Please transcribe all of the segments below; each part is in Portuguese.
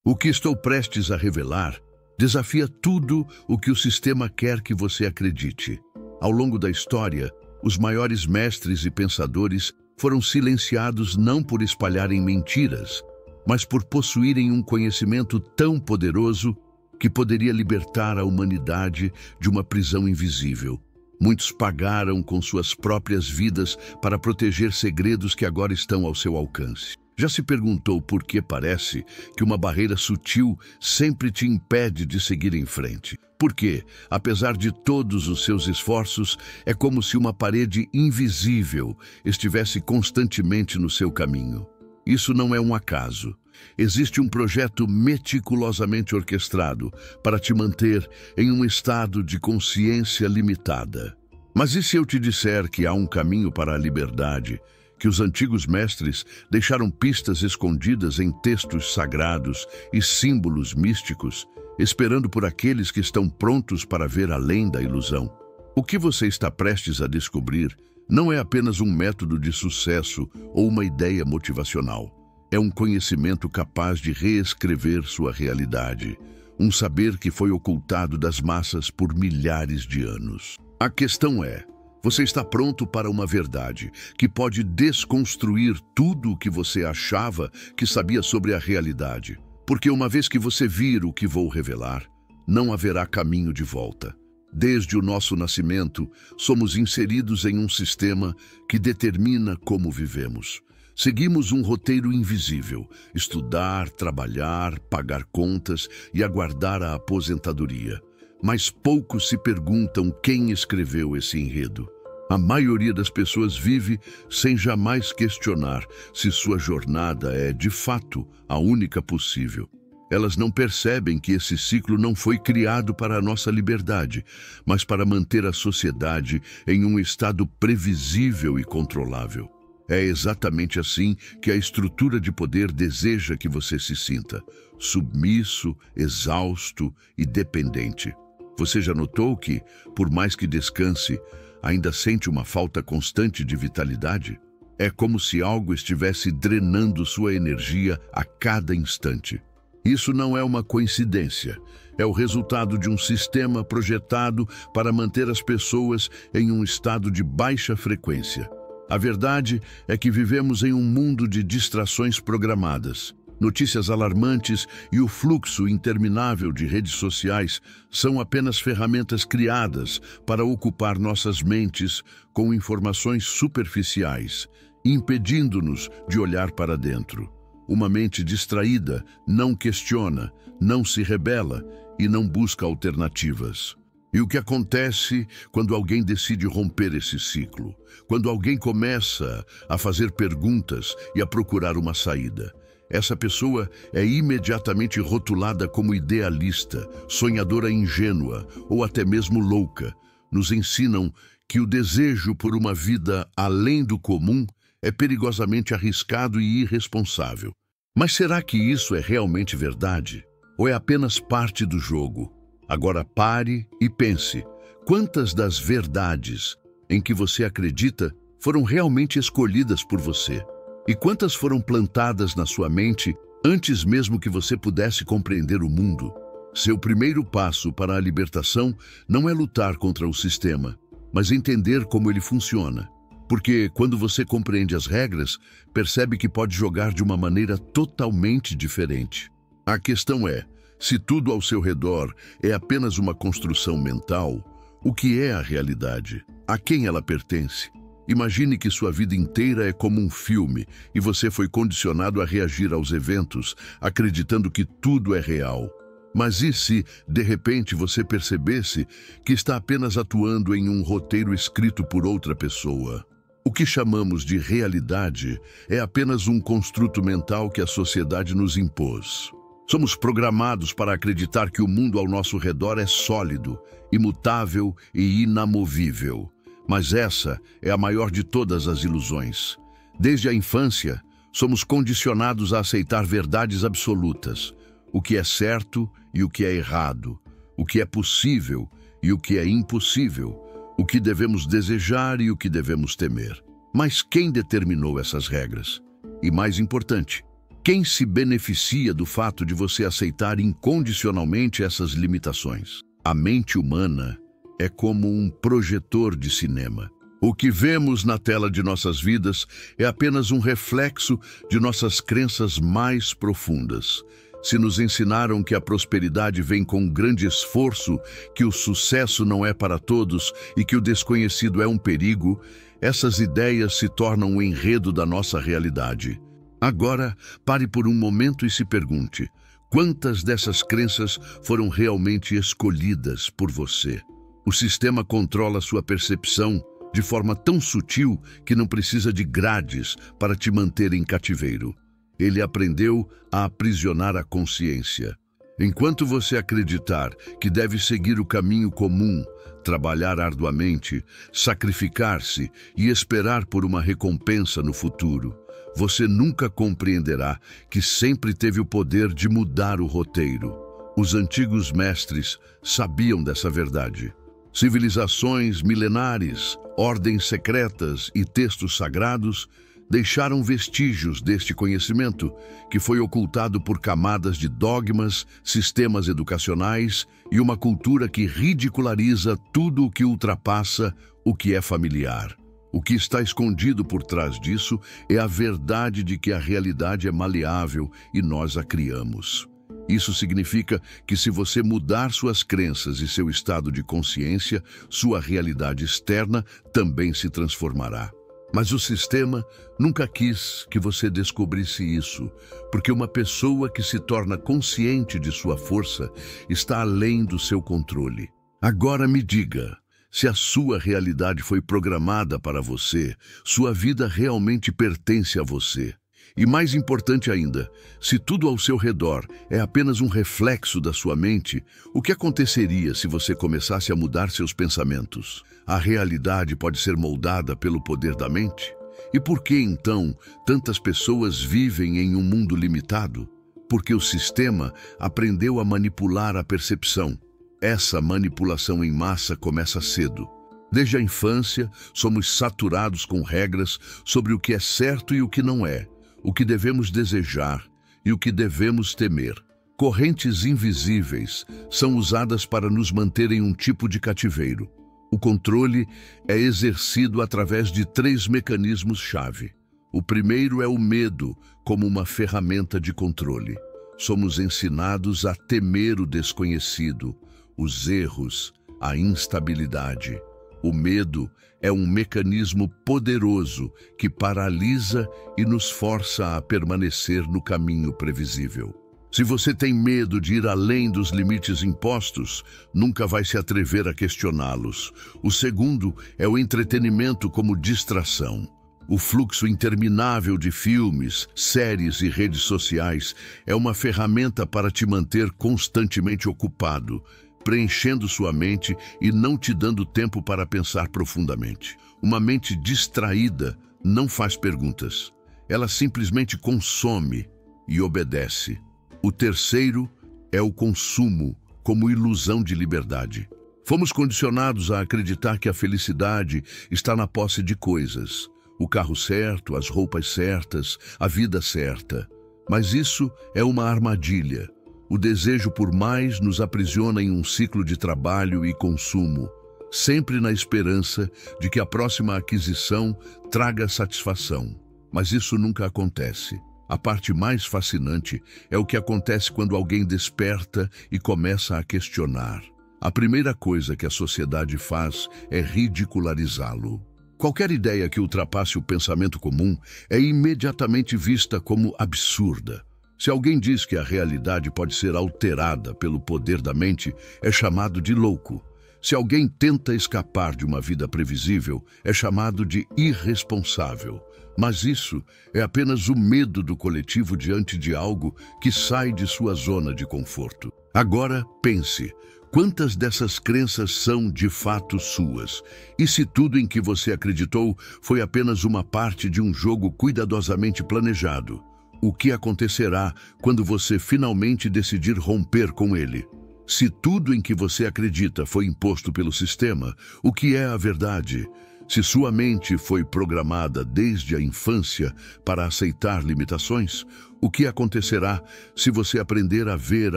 O que estou prestes a revelar desafia tudo o que o sistema quer que você acredite. Ao longo da história, os maiores mestres e pensadores foram silenciados não por espalharem mentiras, mas por possuírem um conhecimento tão poderoso que poderia libertar a humanidade de uma prisão invisível. Muitos pagaram com suas próprias vidas para proteger segredos que agora estão ao seu alcance. Já se perguntou por que parece que uma barreira sutil sempre te impede de seguir em frente? Porque, apesar de todos os seus esforços, é como se uma parede invisível estivesse constantemente no seu caminho. Isso não é um acaso. Existe um projeto meticulosamente orquestrado para te manter em um estado de consciência limitada. Mas e se eu te disser que há um caminho para a liberdade, que os antigos mestres deixaram pistas escondidas em textos sagrados e símbolos místicos, esperando por aqueles que estão prontos para ver além da ilusão? O que você está prestes a descobrir não é apenas um método de sucesso ou uma ideia motivacional. É um conhecimento capaz de reescrever sua realidade, um saber que foi ocultado das massas por milhares de anos. A questão é: você está pronto para uma verdade que pode desconstruir tudo o que você achava que sabia sobre a realidade? Porque uma vez que você vir o que vou revelar, não haverá caminho de volta. Desde o nosso nascimento, somos inseridos em um sistema que determina como vivemos. Seguimos um roteiro invisível: estudar, trabalhar, pagar contas e aguardar a aposentadoria. Mas poucos se perguntam quem escreveu esse enredo. A maioria das pessoas vive sem jamais questionar se sua jornada é, de fato, a única possível. Elas não percebem que esse ciclo não foi criado para a nossa liberdade, mas para manter a sociedade em um estado previsível e controlável. É exatamente assim que a estrutura de poder deseja que você se sinta: submisso, exausto e dependente. Você já notou que, por mais que descanse, ainda sente uma falta constante de vitalidade? É como se algo estivesse drenando sua energia a cada instante. Isso não é uma coincidência. É o resultado de um sistema projetado para manter as pessoas em um estado de baixa frequência. A verdade é que vivemos em um mundo de distrações programadas. Notícias alarmantes e o fluxo interminável de redes sociais são apenas ferramentas criadas para ocupar nossas mentes com informações superficiais, impedindo-nos de olhar para dentro. Uma mente distraída não questiona, não se rebela e não busca alternativas. E o que acontece quando alguém decide romper esse ciclo? Quando alguém começa a fazer perguntas e a procurar uma saída? Essa pessoa é imediatamente rotulada como idealista, sonhadora ingênua ou até mesmo louca. Nos ensinam que o desejo por uma vida além do comum é perigosamente arriscado e irresponsável. Mas será que isso é realmente verdade? Ou é apenas parte do jogo? Agora pare e pense: quantas das verdades em que você acredita foram realmente escolhidas por você? E quantas foram plantadas na sua mente antes mesmo que você pudesse compreender o mundo? Seu primeiro passo para a libertação não é lutar contra o sistema, mas entender como ele funciona. Porque quando você compreende as regras, percebe que pode jogar de uma maneira totalmente diferente. A questão é: se tudo ao seu redor é apenas uma construção mental, o que é a realidade? A quem ela pertence? Imagine que sua vida inteira é como um filme e você foi condicionado a reagir aos eventos, acreditando que tudo é real. Mas e se, de repente, você percebesse que está apenas atuando em um roteiro escrito por outra pessoa? O que chamamos de realidade é apenas um construto mental que a sociedade nos impôs. Somos programados para acreditar que o mundo ao nosso redor é sólido, imutável e inamovível. Mas essa é a maior de todas as ilusões. Desde a infância, somos condicionados a aceitar verdades absolutas: o que é certo e o que é errado, o que é possível e o que é impossível, o que devemos desejar e o que devemos temer. Mas quem determinou essas regras? E mais importante, Quem se beneficia do fato de você aceitar incondicionalmente essas limitações? A mente humana é como um projetor de cinema. O que vemos na tela de nossas vidas é apenas um reflexo de nossas crenças mais profundas. Se nos ensinaram que a prosperidade vem com grande esforço, que o sucesso não é para todos e que o desconhecido é um perigo, essas ideias se tornam o enredo da nossa realidade. Agora, pare por um momento e se pergunte: quantas dessas crenças foram realmente escolhidas por você? O sistema controla sua percepção de forma tão sutil que não precisa de grades para te manter em cativeiro. Ele aprendeu a aprisionar a consciência. Enquanto você acreditar que deve seguir o caminho comum, trabalhar arduamente, sacrificar-se e esperar por uma recompensa no futuro, você nunca compreenderá que sempre teve o poder de mudar o roteiro. Os antigos mestres sabiam dessa verdade. Civilizações milenares, ordens secretas e textos sagrados deixaram vestígios deste conhecimento, que foi ocultado por camadas de dogmas, sistemas educacionais e uma cultura que ridiculariza tudo o que ultrapassa o que é familiar. O que está escondido por trás disso é a verdade de que a realidade é maleável e nós a criamos. Isso significa que se você mudar suas crenças e seu estado de consciência, sua realidade externa também se transformará. Mas o sistema nunca quis que você descobrisse isso, porque uma pessoa que se torna consciente de sua força está além do seu controle. Agora me diga, se a sua realidade foi programada para você, sua vida realmente pertence a você. E mais importante ainda, se tudo ao seu redor é apenas um reflexo da sua mente, o que aconteceria se você começasse a mudar seus pensamentos? A realidade pode ser moldada pelo poder da mente? E por que, então, tantas pessoas vivem em um mundo limitado? Porque o sistema aprendeu a manipular a percepção. Essa manipulação em massa começa cedo. Desde a infância, somos saturados com regras sobre o que é certo e o que não é, o que devemos desejar e o que devemos temer. Correntes invisíveis são usadas para nos manter em um tipo de cativeiro. O controle é exercido através de 3 mecanismos-chave. O primeiro é o medo, como uma ferramenta de controle. Somos ensinados a temer o desconhecido, os erros, a instabilidade. O medo é um mecanismo poderoso que paralisa e nos força a permanecer no caminho previsível. Se você tem medo de ir além dos limites impostos, nunca vai se atrever a questioná-los. O segundo é o entretenimento como distração. O fluxo interminável de filmes, séries e redes sociais é uma ferramenta para te manter constantemente ocupado, preenchendo sua mente e não te dando tempo para pensar profundamente. Uma mente distraída não faz perguntas. Ela simplesmente consome e obedece. O terceiro é o consumo, como ilusão de liberdade. Fomos condicionados a acreditar que a felicidade está na posse de coisas. O carro certo, as roupas certas, a vida certa. Mas isso é uma armadilha. O desejo por mais nos aprisiona em um ciclo de trabalho e consumo, sempre na esperança de que a próxima aquisição traga satisfação. Mas isso nunca acontece. A parte mais fascinante é o que acontece quando alguém desperta e começa a questionar. A primeira coisa que a sociedade faz é ridicularizá-lo. Qualquer ideia que ultrapasse o pensamento comum é imediatamente vista como absurda. Se alguém diz que a realidade pode ser alterada pelo poder da mente, é chamado de louco. Se alguém tenta escapar de uma vida previsível, é chamado de irresponsável. Mas isso é apenas o medo do coletivo diante de algo que sai de sua zona de conforto. Agora, pense, quantas dessas crenças são de fato suas? E se tudo em que você acreditou foi apenas uma parte de um jogo cuidadosamente planejado? O que acontecerá quando você finalmente decidir romper com ele? Se tudo em que você acredita foi imposto pelo sistema, o que é a verdade? Se sua mente foi programada desde a infância para aceitar limitações, o que acontecerá se você aprender a ver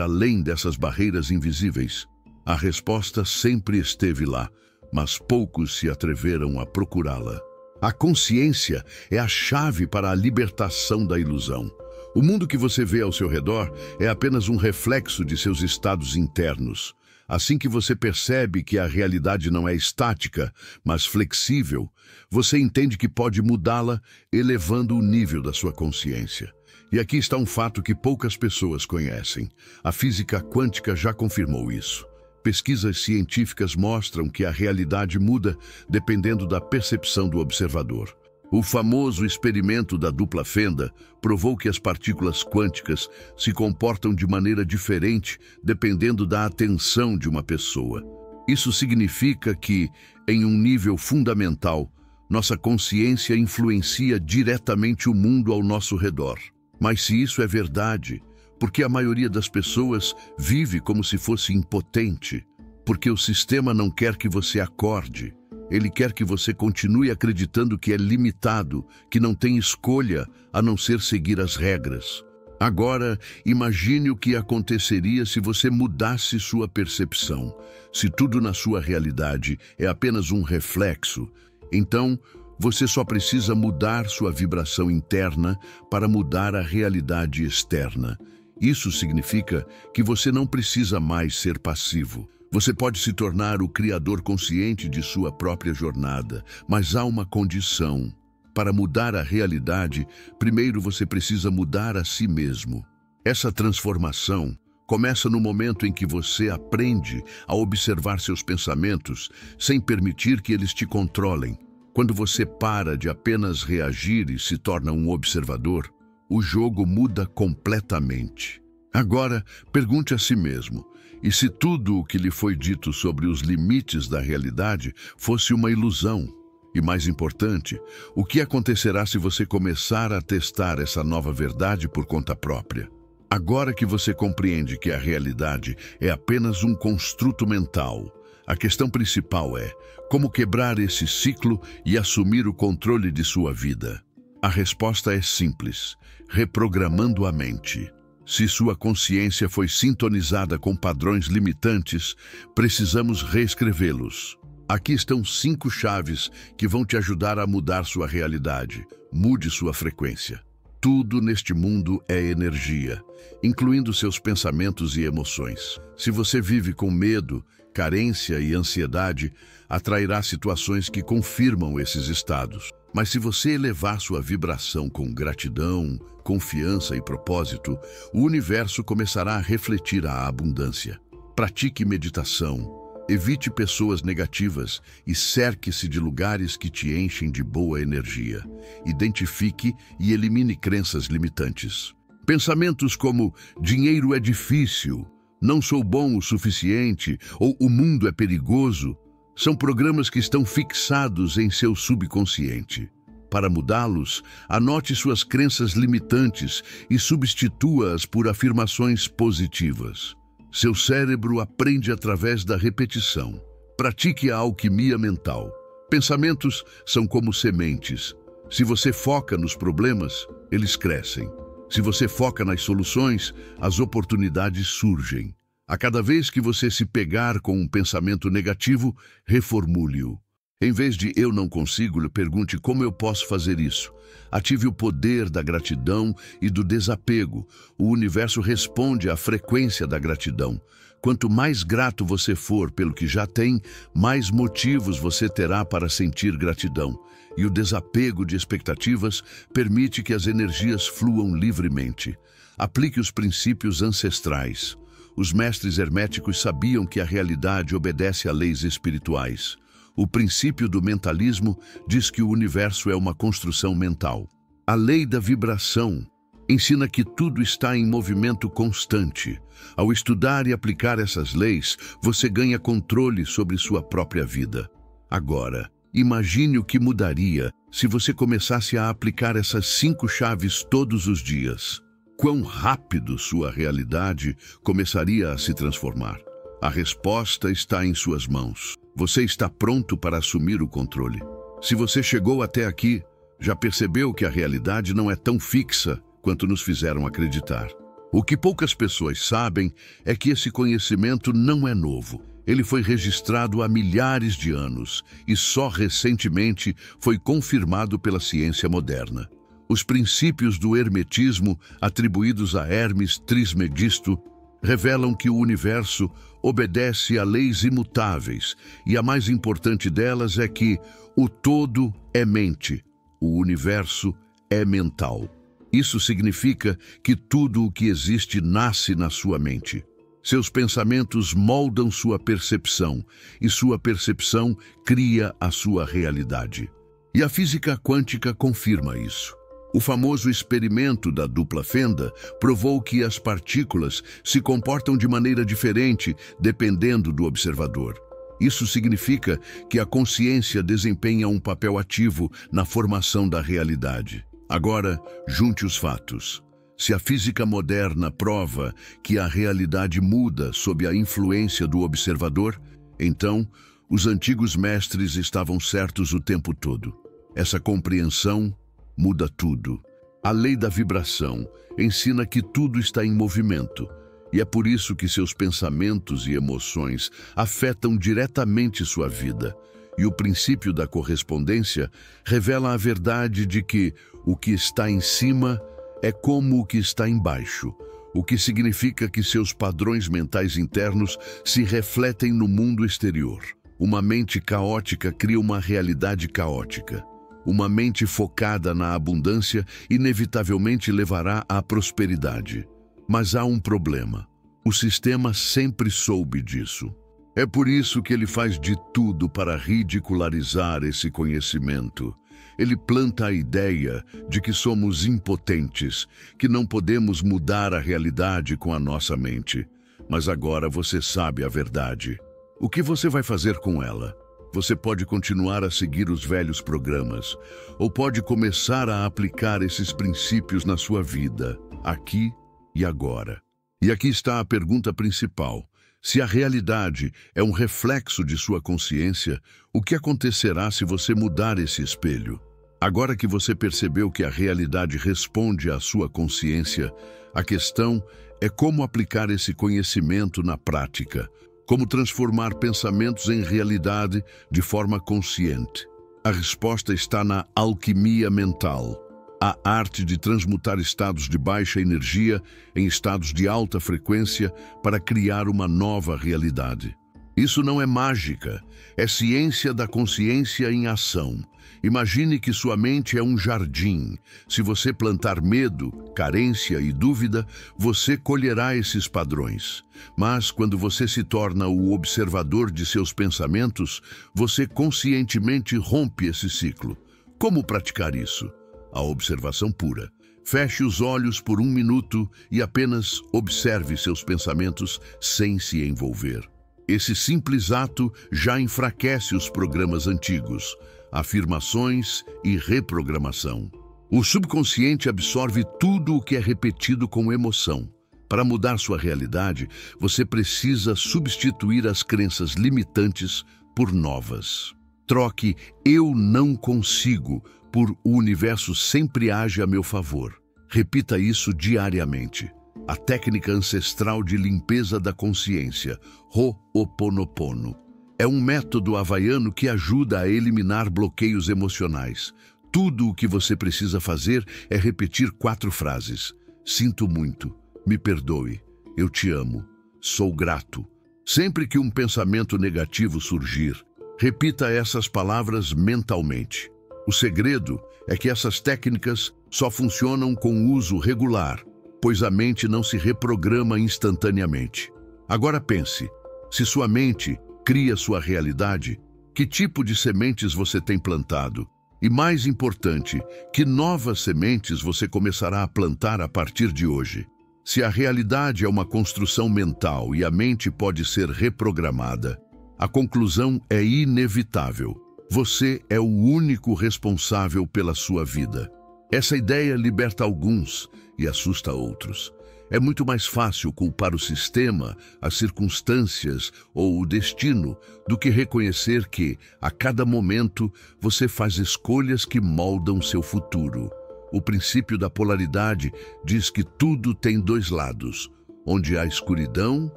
além dessas barreiras invisíveis? A resposta sempre esteve lá, mas poucos se atreveram a procurá-la. A consciência é a chave para a libertação da ilusão. O mundo que você vê ao seu redor é apenas um reflexo de seus estados internos. Assim que você percebe que a realidade não é estática, mas flexível, você entende que pode mudá-la, elevando o nível da sua consciência. E aqui está um fato que poucas pessoas conhecem. A física quântica já confirmou isso. Pesquisas científicas mostram que a realidade muda dependendo da percepção do observador. O famoso experimento da dupla fenda provou que as partículas quânticas se comportam de maneira diferente dependendo da atenção de uma pessoa. Isso significa que, em um nível fundamental, nossa consciência influencia diretamente o mundo ao nosso redor. Mas se isso é verdade, por que a maioria das pessoas vive como se fosse impotente? Porque o sistema não quer que você acorde. Ele quer que você continue acreditando que é limitado, que não tem escolha a não ser seguir as regras. Agora, imagine o que aconteceria se você mudasse sua percepção. Se tudo na sua realidade é apenas um reflexo, então você só precisa mudar sua vibração interna para mudar a realidade externa. Isso significa que você não precisa mais ser passivo. Você pode se tornar o criador consciente de sua própria jornada, mas há uma condição. Para mudar a realidade, primeiro você precisa mudar a si mesmo. Essa transformação começa no momento em que você aprende a observar seus pensamentos sem permitir que eles te controlem. Quando você para de apenas reagir e se torna um observador, o jogo muda completamente. Agora, pergunte a si mesmo: e se tudo o que lhe foi dito sobre os limites da realidade fosse uma ilusão? E mais importante, o que acontecerá se você começar a testar essa nova verdade por conta própria? Agora que você compreende que a realidade é apenas um construto mental, a questão principal é como quebrar esse ciclo e assumir o controle de sua vida. A resposta é simples: reprogramando a mente. Se sua consciência foi sintonizada com padrões limitantes, precisamos reescrevê-los. Aqui estão 5 chaves que vão te ajudar a mudar sua realidade. Mude sua frequência. Tudo neste mundo é energia, incluindo seus pensamentos e emoções. Se você vive com medo, carência e ansiedade, atrairá situações que confirmam esses estados. Mas se você elevar sua vibração com gratidão, confiança e propósito, o universo começará a refletir a abundância. Pratique meditação, evite pessoas negativas e cerque-se de lugares que te enchem de boa energia. Identifique e elimine crenças limitantes. Pensamentos como dinheiro é difícil, não sou bom o suficiente ou o mundo é perigoso são programas que estão fixados em seu subconsciente. Para mudá-los, anote suas crenças limitantes e substitua-as por afirmações positivas. Seu cérebro aprende através da repetição. Pratique a alquimia mental. Pensamentos são como sementes. Se você foca nos problemas, eles crescem. Se você foca nas soluções, as oportunidades surgem. A cada vez que você se pegar com um pensamento negativo, reformule-o. Em vez de "eu não consigo", lhe pergunte "como eu posso fazer isso?". Ative o poder da gratidão e do desapego. O universo responde à frequência da gratidão. Quanto mais grato você for pelo que já tem, mais motivos você terá para sentir gratidão. E o desapego de expectativas permite que as energias fluam livremente. Aplique os princípios ancestrais. Os mestres herméticos sabiam que a realidade obedece a leis espirituais. O princípio do mentalismo diz que o universo é uma construção mental. A lei da vibração ensina que tudo está em movimento constante. Ao estudar e aplicar essas leis, você ganha controle sobre sua própria vida. Agora, imagine o que mudaria se você começasse a aplicar essas 5 chaves todos os dias. Quão rápido sua realidade começaria a se transformar. A resposta está em suas mãos. Você está pronto para assumir o controle. Se você chegou até aqui, já percebeu que a realidade não é tão fixa quanto nos fizeram acreditar. O que poucas pessoas sabem é que esse conhecimento não é novo. Ele foi registrado há milhares de anos e só recentemente foi confirmado pela ciência moderna. Os princípios do hermetismo, atribuídos a Hermes Trismegisto, revelam que o universo obedece a leis imutáveis, e a mais importante delas é que o todo é mente, o universo é mental. Isso significa que tudo o que existe nasce na sua mente. Seus pensamentos moldam sua percepção, e sua percepção cria a sua realidade. E a física quântica confirma isso. O famoso experimento da dupla fenda provou que as partículas se comportam de maneira diferente dependendo do observador. Isso significa que a consciência desempenha um papel ativo na formação da realidade. Agora, junte os fatos. Se a física moderna prova que a realidade muda sob a influência do observador, então os antigos mestres estavam certos o tempo todo. Essa compreensão muda tudo. A lei da vibração ensina que tudo está em movimento, e é por isso que seus pensamentos e emoções afetam diretamente sua vida. E o princípio da correspondência revela a verdade de que o que está em cima é como o que está embaixo, o que significa que seus padrões mentais internos se refletem no mundo exterior. Uma mente caótica cria uma realidade caótica. Uma mente focada na abundância inevitavelmente levará à prosperidade. Mas há um problema. O sistema sempre soube disso. É por isso que ele faz de tudo para ridicularizar esse conhecimento. Ele planta a ideia de que somos impotentes, que não podemos mudar a realidade com a nossa mente. Mas agora você sabe a verdade. O que você vai fazer com ela? Você pode continuar a seguir os velhos programas, ou pode começar a aplicar esses princípios na sua vida, aqui e agora. E aqui está a pergunta principal. Se a realidade é um reflexo de sua consciência, o que acontecerá se você mudar esse espelho? Agora que você percebeu que a realidade responde à sua consciência, a questão é como aplicar esse conhecimento na prática. Como transformar pensamentos em realidade de forma consciente? A resposta está na alquimia mental, a arte de transmutar estados de baixa energia em estados de alta frequência para criar uma nova realidade. Isso não é mágica, é ciência da consciência em ação. Imagine que sua mente é um jardim. Se você plantar medo, carência e dúvida, você colherá esses padrões. Mas quando você se torna o observador de seus pensamentos, você conscientemente rompe esse ciclo. Como praticar isso? A observação pura. Feche os olhos por 1 minuto e apenas observe seus pensamentos sem se envolver. Esse simples ato já enfraquece os programas antigos, afirmações e reprogramação. O subconsciente absorve tudo o que é repetido com emoção. Para mudar sua realidade, você precisa substituir as crenças limitantes por novas. Troque "eu não consigo" por "o universo sempre age a meu favor". Repita isso diariamente. A técnica ancestral de limpeza da consciência, Ho'oponopono, é um método havaiano que ajuda a eliminar bloqueios emocionais. Tudo o que você precisa fazer é repetir 4 frases. Sinto muito, me perdoe, eu te amo, sou grato. Sempre que um pensamento negativo surgir, repita essas palavras mentalmente. O segredo é que essas técnicas só funcionam com uso regular, pois a mente não se reprograma instantaneamente. Agora pense, se sua mente cria sua realidade, que tipo de sementes você tem plantado? E mais importante, que novas sementes você começará a plantar a partir de hoje? Se a realidade é uma construção mental e a mente pode ser reprogramada, a conclusão é inevitável. Você é o único responsável pela sua vida. Essa ideia liberta alguns e assusta outros. É muito mais fácil culpar o sistema, as circunstâncias ou o destino do que reconhecer que, a cada momento, você faz escolhas que moldam seu futuro. O princípio da polaridade diz que tudo tem dois lados. Onde há escuridão,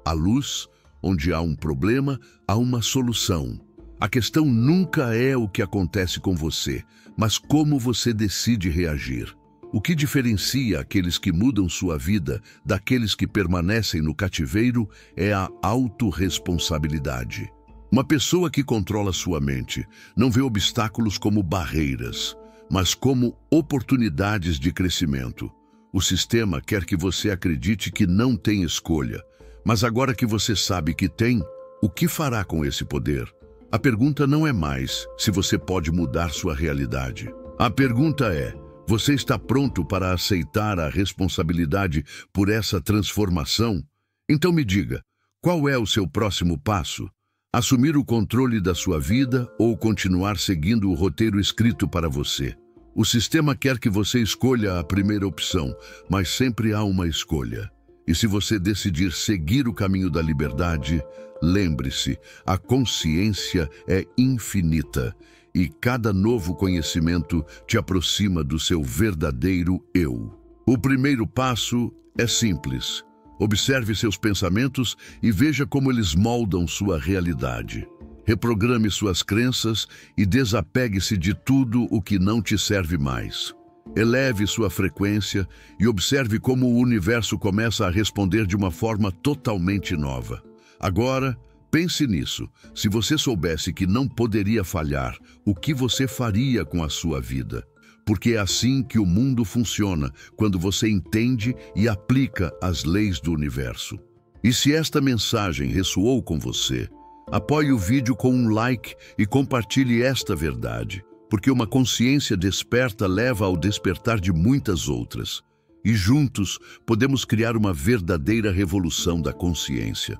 há luz. Onde há um problema, há uma solução. A questão nunca é o que acontece com você, mas como você decide reagir. O que diferencia aqueles que mudam sua vida daqueles que permanecem no cativeiro é a autorresponsabilidade. Uma pessoa que controla sua mente não vê obstáculos como barreiras, mas como oportunidades de crescimento. O sistema quer que você acredite que não tem escolha, mas agora que você sabe que tem, o que fará com esse poder? A pergunta não é mais se você pode mudar sua realidade. A pergunta é: você está pronto para aceitar a responsabilidade por essa transformação? Então me diga, qual é o seu próximo passo? Assumir o controle da sua vida ou continuar seguindo o roteiro escrito para você? O sistema quer que você escolha a primeira opção, mas sempre há uma escolha. E se você decidir seguir o caminho da liberdade, lembre-se, a consciência é infinita e cada novo conhecimento te aproxima do seu verdadeiro eu. O primeiro passo é simples. Observe seus pensamentos e veja como eles moldam sua realidade. Reprograme suas crenças e desapegue-se de tudo o que não te serve mais. Eleve sua frequência e observe como o universo começa a responder de uma forma totalmente nova. Agora, pense nisso. Se você soubesse que não poderia falhar, o que você faria com a sua vida? Porque é assim que o mundo funciona, quando você entende e aplica as leis do universo. E se esta mensagem ressoou com você, apoie o vídeo com um like e compartilhe esta verdade. Porque uma consciência desperta leva ao despertar de muitas outras. E juntos podemos criar uma verdadeira revolução da consciência.